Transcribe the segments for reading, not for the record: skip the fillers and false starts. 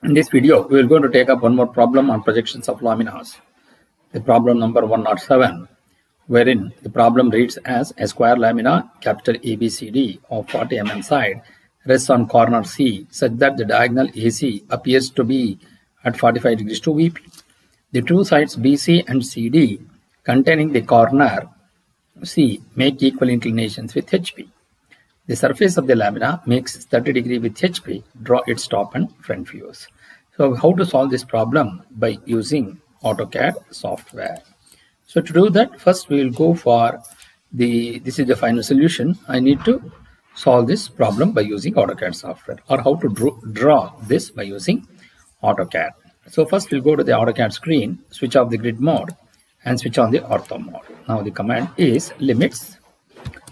In this video, we are going to take up one more problem on projections of laminas. The problem number 107, wherein the problem reads as a square lamina capital ABCD of 40 mm side rests on corner C such that the diagonal AC appears to be at 45 degrees to VP. The two sides BC and CD containing the corner C make equal inclinations with HP. The surface of the lamina makes 30 degree with HP. Draw its top and front views. So how to solve this problem? By using AutoCAD software. So to do that, first we will go for this is the final solution. I need to solve this problem by using AutoCAD software, or how to draw this by using AutoCAD. So first we'll go to the AutoCAD screen, switch off the grid mode and switch on the ortho mode. Now the command is limits.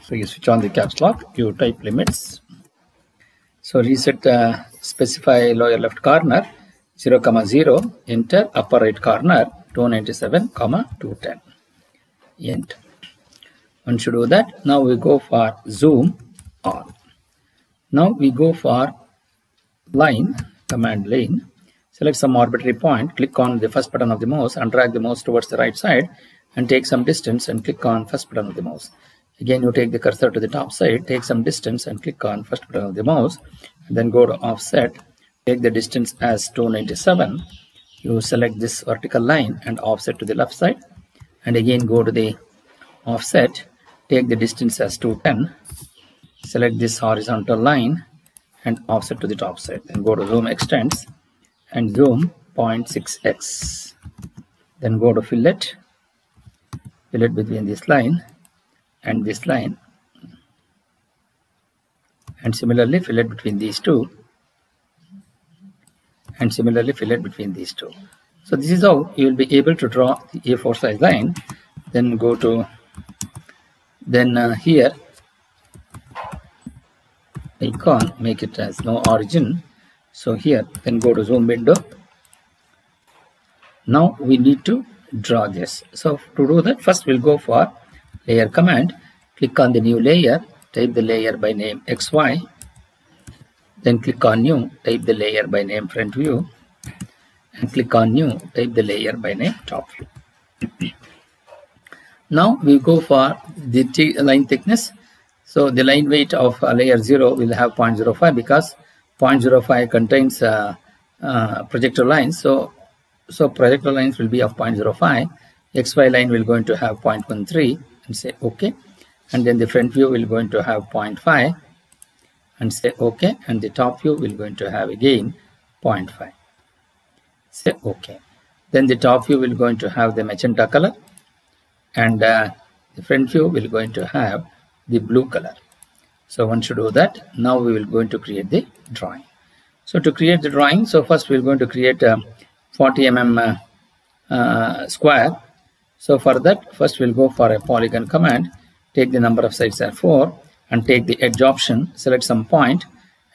So you switch on the caps lock, you type limits. So reset specify lower left corner 0, 0, enter upper right corner 297, 210. Enter. Once you do that, now we go for zoom on. Now we go for line, command line. Select some arbitrary point, click on the first button of the mouse and drag the mouse towards the right side and take some distance and click on first button of the mouse. Again, you take the cursor to the top side, take some distance and click on first button of the mouse, and then go to offset, take the distance as 297. You select this vertical line and offset to the left side, and again go to the offset, take the distance as 210, select this horizontal line and offset to the top side, then go to zoom extends and zoom 0.6x. Then go to fillet between this line and this line, and similarly fillet between these two, and similarly fillet between these two. So this is how you will be able to draw the A4 size line. Then go to here icon, make it as no origin. So here, then go to zoom window. Now we need to draw this. So to do that, first we'll go for layer command, click on the new layer, type the layer by name XY, then click on new, type the layer by name front view, and click on new, type the layer by name top view. Now we go for the line thickness. So the line weight of layer 0 will have 0.05 because 0.05 contains projector lines. So projector lines will be of 0.05. XY line will going to have 0.13 and say OK. And then the front view will going to have 0.5 and say OK. And the top view will going to have again 0.5. Say OK. Then the top view will going to have the magenta color, and the front view will going to have the blue color. So once you do that, now we will going to create the drawing. So to create the drawing, so first we are going to create a 40 mm square. So for that, first we'll go for a polygon command, take the number of sides as 4 and take the edge option, select some point,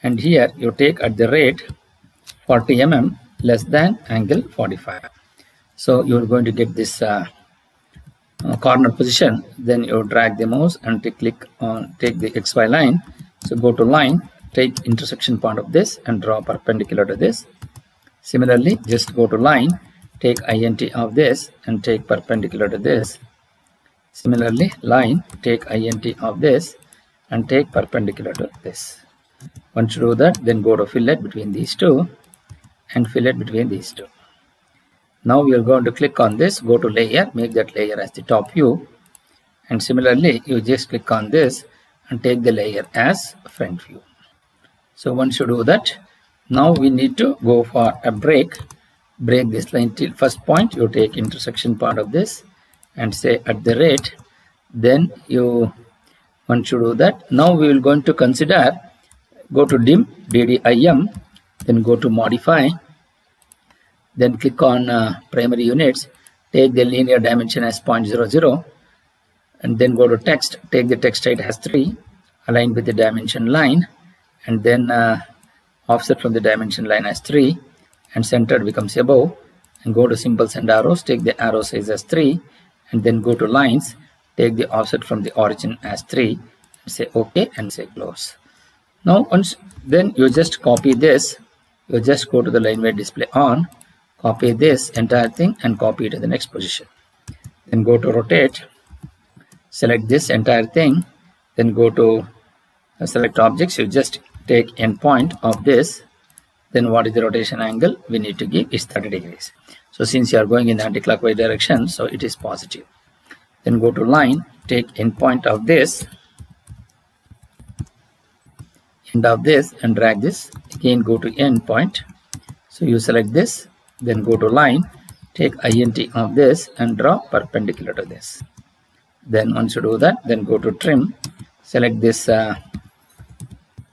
and here you take at the rate 40 mm less than angle 45. So you're going to get this corner position. Then you drag the mouse and click on take the XY line. So go to line, take intersection point of this and draw perpendicular to this. Similarly, just go to line, take INT of this and take perpendicular to this. Similarly, line, take INT of this and take perpendicular to this. Once you do that, then go to fillet between these two and fillet between these two. Now we are going to click on this, go to layer, make that layer as the top view, and similarly you just click on this and take the layer as front view. So once you do that, now we need to go for a break this line till first point. You take intersection part of this and say at the rate. Then you, once you do that, now we will going to consider, go to dim DDIM, then go to modify, then click on primary units, take the linear dimension as 0.00, and then go to text, take the text height as 3, align with the dimension line, and then offset from the dimension line as 3, and centered becomes above, and go to symbols and arrows, take the arrow size as 3, and then go to lines, take the offset from the origin as 3, and say OK and say close. Now once then you just copy this you just go to the line where display on, copy this entire thing and copy it to the next position. Then go to rotate, select this entire thing, then go to select objects. You just take endpoint of this. Then what is the rotation angle we need to give is 30 degrees. So since you are going in anti-clockwise direction, so it is positive. Then go to line, take endpoint of this, end of this, and drag this. Again go to endpoint. So you select this, then go to line, take int of this and draw perpendicular to this. Then once you do that, then go to trim, select this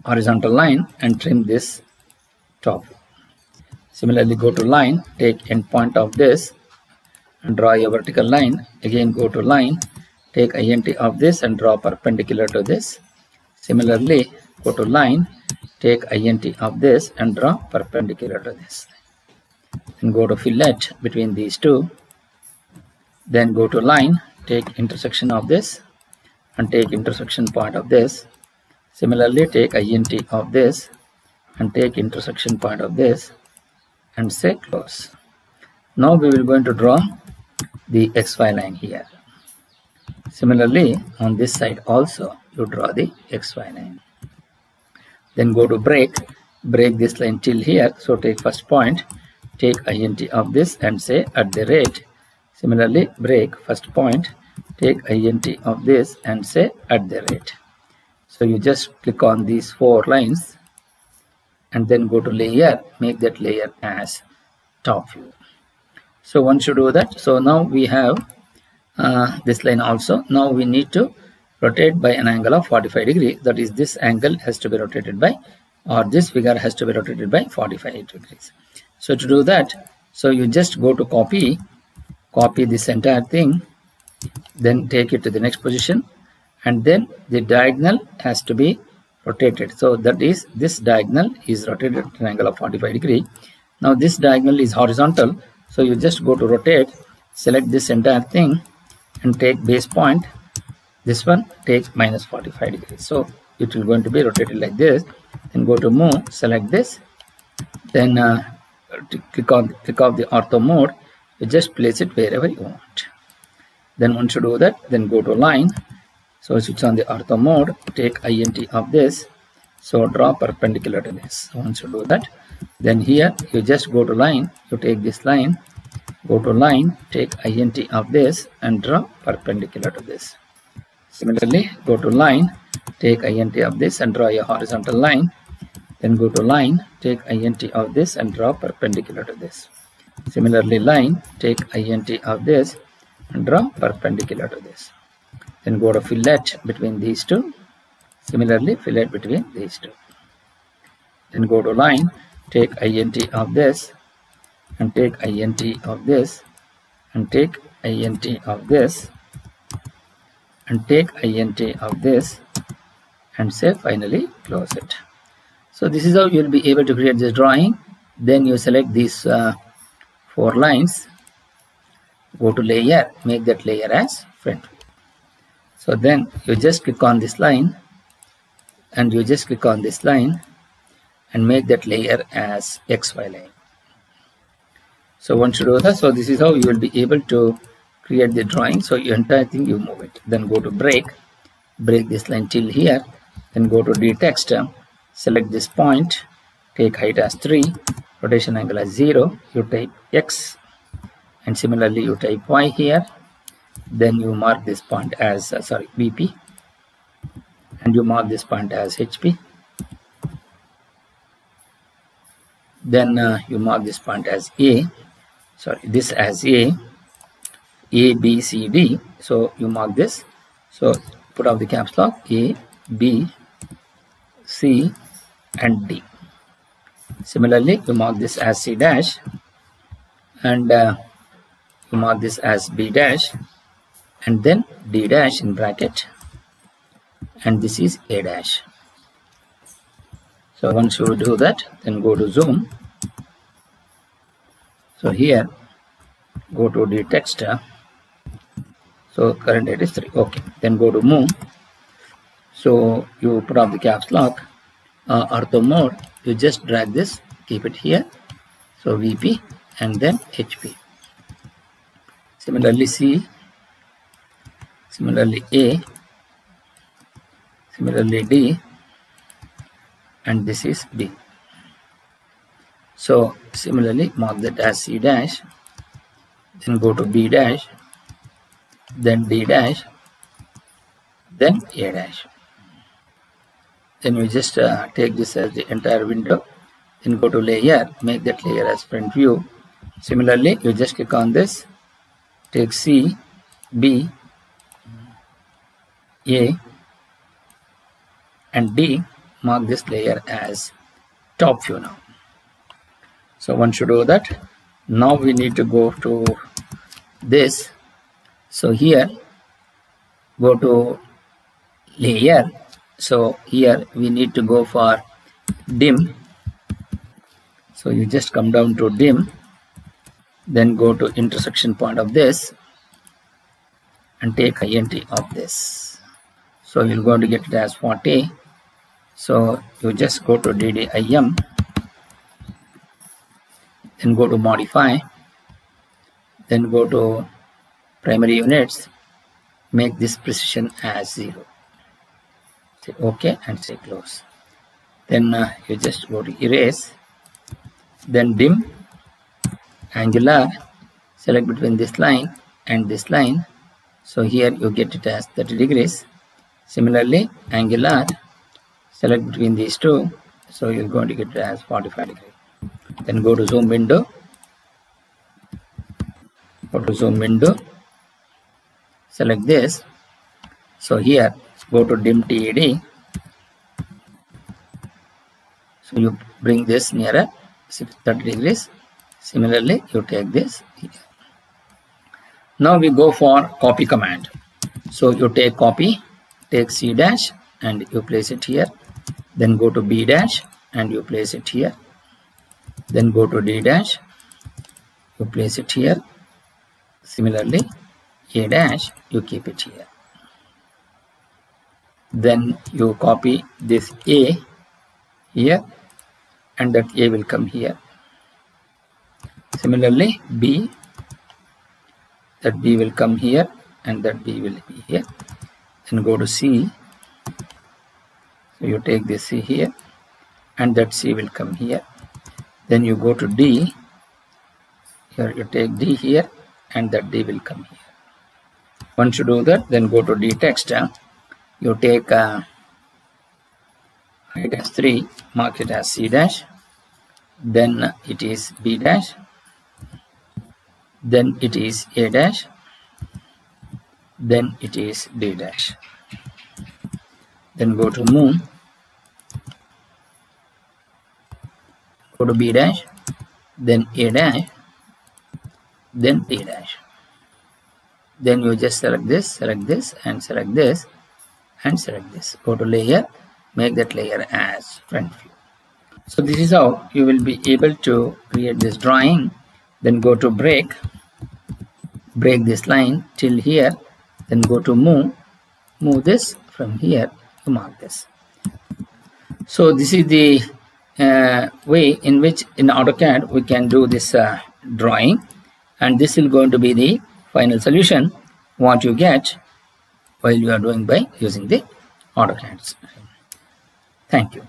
horizontal line and trim this top. Similarly, go to line, take endpoint of this and draw a vertical line. Again go to line, take int of this and draw perpendicular to this. Similarly, go to line, take int of this and draw perpendicular to this. Then go to fillet between these two. Then go to line, take intersection of this and take intersection point of this. Similarly, take int of this and take intersection point of this and say close. Now we will going to draw the XY line here. Similarly, on this side also you draw the XY line. Then go to break this line till here. So take first point, take int of this and say at the rate. Similarly, break first point, take int of this and say at the rate. So you just click on these 4 lines and then go to layer, make that layer as top view. So once you do that, so now we have this line also. Now we need to rotate by an angle of 45 degrees. That is, this angle has to be rotated by, or this figure has to be rotated by 45 degrees. So to do that, so you just go to copy this entire thing, then take it to the next position, and then the diagonal has to be rotated. So that is, this diagonal is rotated at an angle of 45 degrees. Now this diagonal is horizontal, so you just go to rotate, select this entire thing and take base point. This one take minus 45 degrees. So it will going to be rotated like this. Then go to move, select this, then click off the ortho mode. You just place it wherever you want. Then once you do that, then go to line. So switch on the ortho mode, take int of this, so draw perpendicular to this. So once you do that, then here you just go to line, you take this line, go to line, take int of this and draw perpendicular to this. Similarly, go to line, take int of this and draw a horizontal line. Then go to line, take int of this and draw perpendicular to this. Similarly, line, take int of this and draw perpendicular to this. Then go to fillet between these two. Similarly, fillet between these two. Then go to line, take int of this and take int of this and take int of this and take int of this and say finally close it. So this is how you will be able to create this drawing. Then you select these 4 lines, go to layer, make that layer as front view. So then you just click on this line and you just click on this line and make that layer as XY line. So once you do that, so this is how you will be able to create the drawing. So your entire thing you move it. Then go to break this line till here. Then go to D-text, select this point, take height as 3, rotation angle as 0, you type X, and similarly you type Y here. Then you mark this point as BP, and you mark this point as HP. Then you mark this point as this as A, B, C, D. So you mark this. So put off the caps lock, A, B, C, and D. Similarly, you mark this as C dash, and you mark this as B dash, and then D dash in bracket, and this is A dash. So once you do that, then go to zoom. So here, go to the text. So current date is 3. Okay. Then go to move. So you put off the caps lock, ortho mode. You just drag this keep it here. So VP and then HP. Similarly C, similarly A, similarly D, and this is B. So similarly mark that as C dash, then go to B dash, then D dash, then A dash. Then you just take this as the entire window, then go to layer, make that layer as front view. Similarly you just click on this, take C, B, A and D, mark this layer as top view now. So once you do that, now we need to go to this. So here go to layer. So here we need to go for dim. So you just come down to dim, then go to intersection point of this and take INT of this. So you're going to get it as 40. So you just go to DDIM, then go to modify, then go to primary units, make this precision as 0. Say OK and say close. Then you just go to erase, then dim, angular, select between this line and this line. So here you get it as 30 degrees. Similarly angular, select between these two. So you're going to get it as 45 degrees. Then go to zoom window, select this. So here go to dim TED. So you bring this nearer 30 degrees. Similarly you take this here. Now we go for copy command. So you take copy, take C dash and you place it here. Then go to B dash and you place it here. Then go to D dash, you place it here. Similarly A dash, you keep it here. Then you copy this A here and that A will come here. Similarly B, that B will come here and that B will be here. Then go to C. So you take this C here and that C will come here. Then you go to D. Here you take D here and that D will come here. Once you do that, then go to D text. You take height as 3, mark it as C dash. Then it is B dash. Then it is A dash. Then it is D dash. Then go to move. Go to B dash, then A dash, then D dash. Then you just select this, and select this, and select this. Go to layer, make that layer as front view. So this is how you will be able to create this drawing. Then go to break this line till here, then go to move this from here to mark this. So this is the way in which in AutoCAD we can do this drawing, and this is going to be the final solution what you get while you are doing by using the AutoCAD. Thank you.